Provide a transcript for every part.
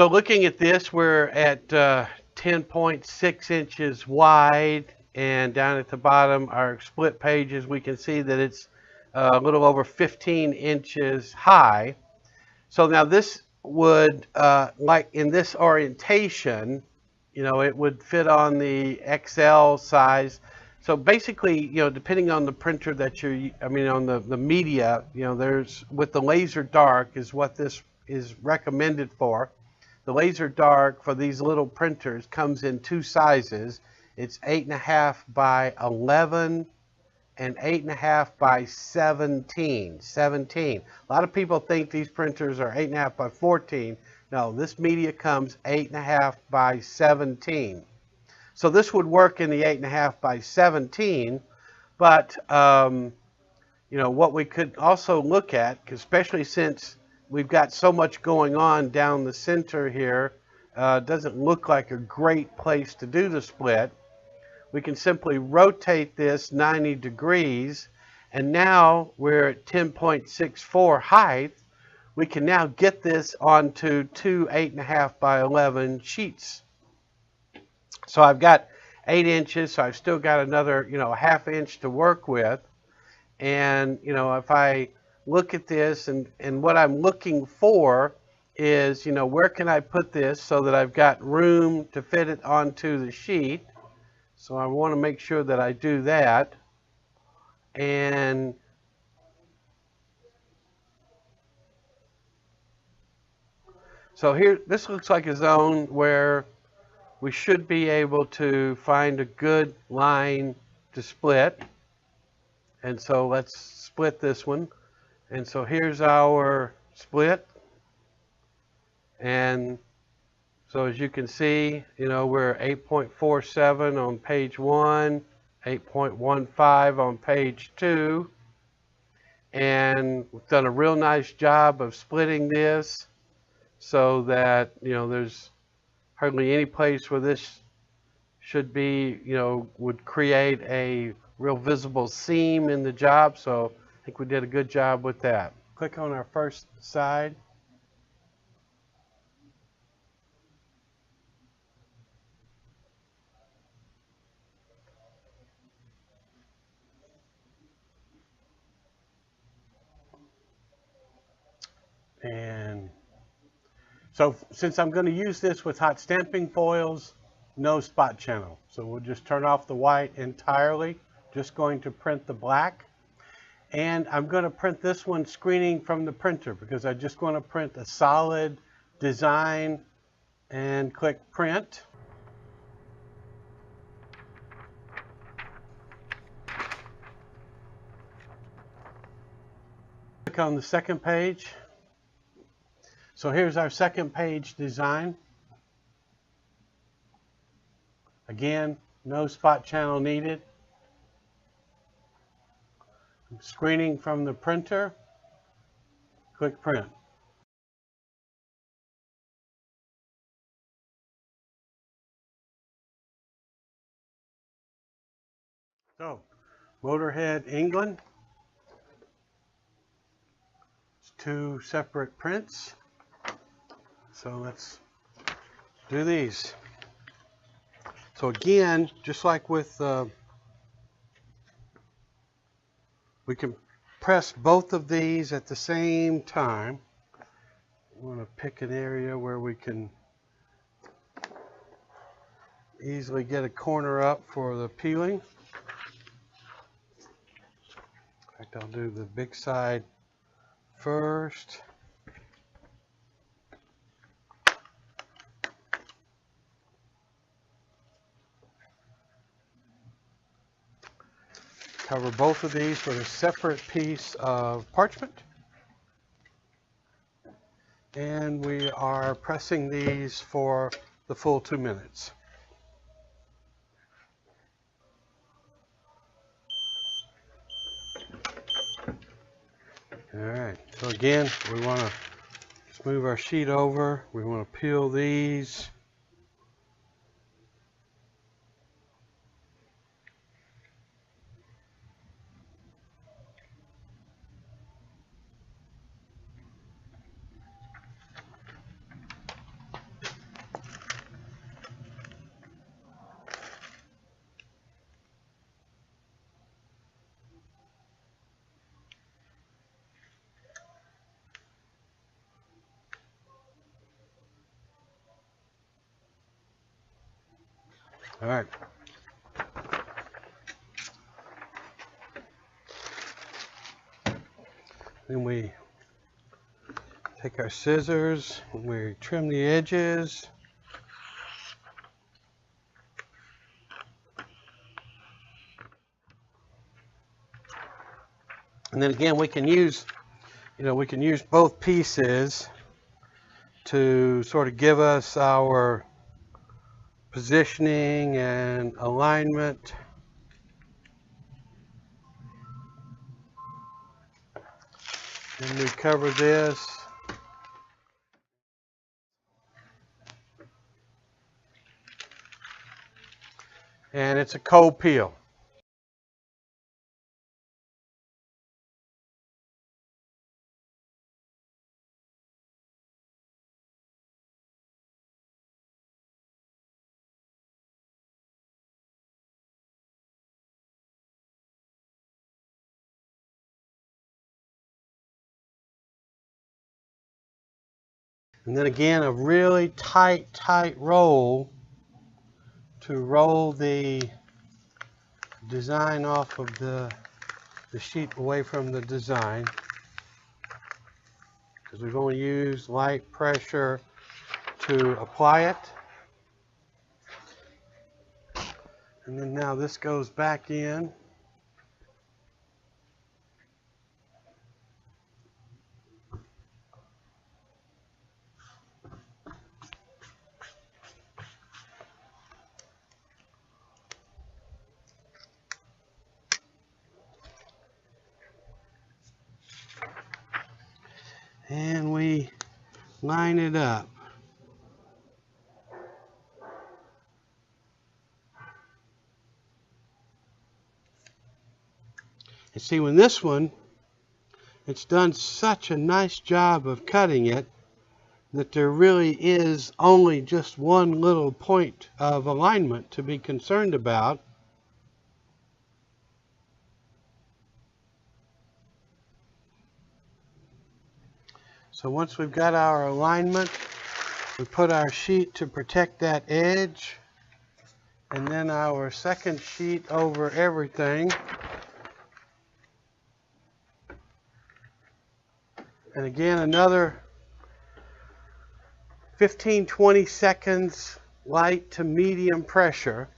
So looking at this, we're at 10.6 inches wide, and down at the bottom, our split pages, we can see that it's a little over 15 inches high. So now this would, like in this orientation, it would fit on the XL size. So basically, depending on the printer that on the media, there's, with the laser dark is what this is recommended for. The laser dark for these little printers comes in two sizes. It's 8.5 by 11 and 8.5 by 17. A lot of people think these printers are 8.5 by 14. No, this media comes 8.5 by 17. So this would work in the 8.5 by 17, but what we could also look at, especially since we've got so much going on down the center here, doesn't look like a great place to do the split. We can simply rotate this 90 degrees, and now we're at 10.64 height. We can now get this onto two 8.5 by 11 sheets. So I've got 8 inches, so I've still got another, a half inch to work with. And, if I look at this, and what I'm looking for is, where can I put this so that I've got room to fit it onto the sheet. So I want to make sure that I do that. And so here, this looks like a zone where we should be able to find a good line to split. And so let's split this one. And so here's our split. And so as you can see, we're 8.47 on page 1, 8.15 on page 2. And we've done a real nice job of splitting this so that, there's hardly any place where this should be, would create a real visible seam in the job. So I think we did a good job with that. Click on our first side. And so since I'm going to use this with hot stamping foils, no spot channel. So we'll just turn off the white entirely. Just going to print the black. And I'm going to print this one screening from the printer because I just want to print a solid design, and click print. Click on the second page. So here's our second page design. Again, no spot channel needed. Screening from the printer, click print. So, Motorhead, England. It's two separate prints. So let's do these. So again, just like with, we can press both of these at the same time. We want to pick an area where we can easily get a corner up for the peeling. In fact, I'll do the big side first. Cover both of these with a separate piece of parchment. And we are pressing these for the full 2 minutes. All right, so again, we want to just move our sheet over. We want to peel these. All right. Then we take our scissors and we trim the edges. And then again, we can use, we can use both pieces to sort of give us our positioning and alignment. Then we cover this. And it's a cold peel. And then again, a really tight roll to roll the design off of the sheet away from the design, because we've only used light pressure to apply it. And then now this goes back in. And we line it up. And see, when this one, it's done such a nice job of cutting it that there really is only just one little point of alignment to be concerned about. So once we've got our alignment, we put our sheet to protect that edge, and then our second sheet over everything. And again, another 15-20 seconds, light to medium pressure.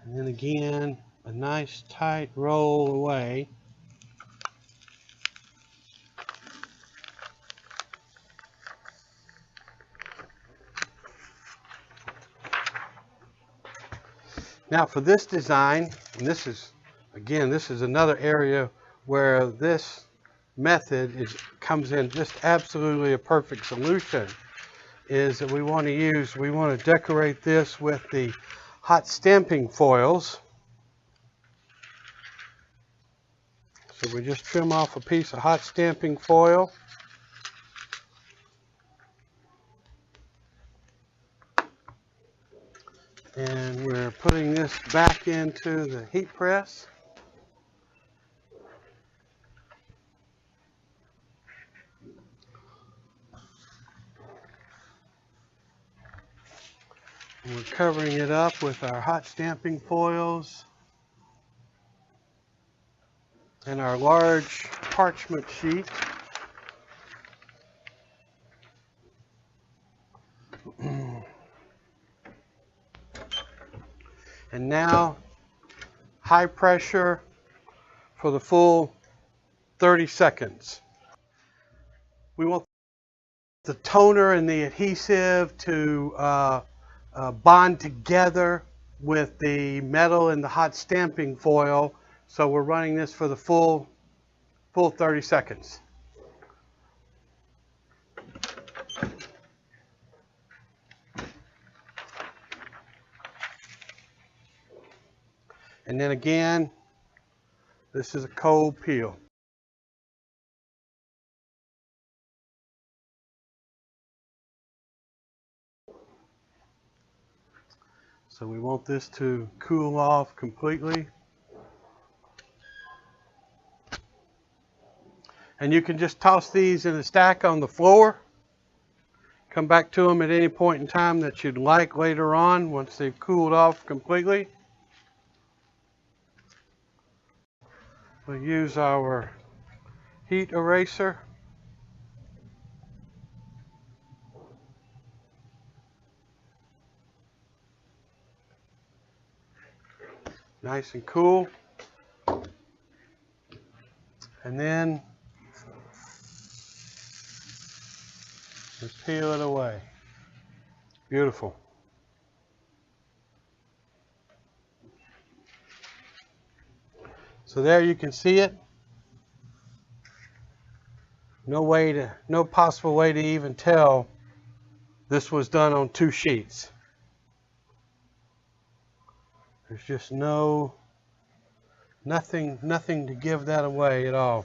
And then again, a nice tight roll away. Now for this design, and this is another area where this method comes in just absolutely a perfect solution, is that we want to decorate this with the hot stamping foils. So we just trim off a piece of hot stamping foil. And we're putting this back into the heat press. And we're covering it up with our hot stamping foils and our large parchment sheet. And now, high pressure for the full 30 seconds. We want the toner and the adhesive to bond together with the metal and the hot stamping foil, So we're running this for the full 30 seconds. And then again, this is a cold peel. So we want this to cool off completely. And you can just toss these in a stack on the floor. Come back to them at any point in time that you'd like later on once they've cooled off completely. We'll use our heat eraser. Nice and cool. And then just peel it away. Beautiful. So there you can see it. No possible way to even tell this was done on 2 sheets. There's just nothing to give that away at all.